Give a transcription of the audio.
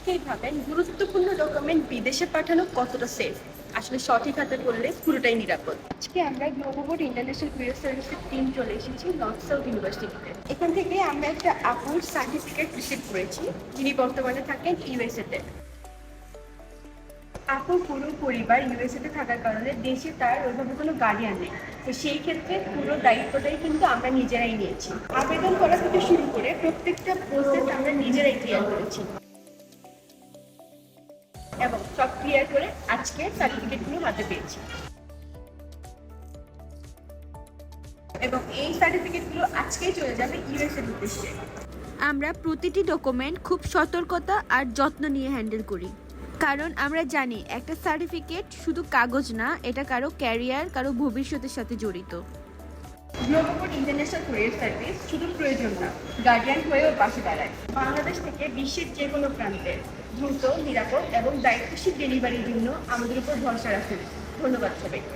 অনেকেই ভাবেন গুরুত্বপূর্ণ ডকুমেন্ট বিদেশে পাঠানো কতটা সেফ। আসলে সঠিক হাতে করলে পুরোটাই নিরাপদ। আজকে আমরা গ্লোবোবোর্ড ইন্টারন্যাশনাল কুরিয়ার সার্ভিসের টিম চলে এসেছি নর্থ সাউথ ইউনিভার্সিটিতে। এখান থেকে আমরা একটা আপুর সার্টিফিকেট রিসিভ করেছি, যিনি বর্তমানে থাকেন ইউএসএ তে। আপুর পুরো পরিবার ইউএসএ তে থাকার কারণে দেশে তার ওইভাবে কোনো গার্ডিয়ান নেই। তো সেই ক্ষেত্রে পুরো দায়িত্বটাই কিন্তু আমরা নিজেরাই নিয়েছি। আবেদন করা থেকে শুরু করে প্রত্যেকটা প্রসেস আমরা নিজেরাই ক্লিয়ার করেছি এবং সব ক্লিয়ার করে আজকে সার্টিফিকেটগুলো হাতে পেয়েছি। এবং এই সার্টিফিকেটগুলো আজকেই চলে যাবে ইউএসএ এর উদ্দেশ্যে। আমরা প্রতিটি ডকুমেন্ট খুব সতর্কতা আর যত্ন নিয়ে হ্যান্ডেল করি, কারণ আমরা জানি একটা সার্টিফিকেট শুধু কাগজ না, এটা কারো ক্যারিয়ার, কারো ভবিষ্যতের সাথে জড়িত। গ্লোবোবোর্ড ইন্টারন্যাশনাল কুরিয়ার সার্ভিস শুধু প্রয়োজন না, গার্ডিয়ান হয়েও পাশে দাঁড়ায়। বাংলাদেশ থেকে বিশ্বের যে কোনো প্রান্তে দ্রুত, নিরাপদ এবং দায়িত্বশীল ডেলিভারির জন্য আমাদের উপর ভরসা রাখুন। ধন্যবাদ সবাইকে।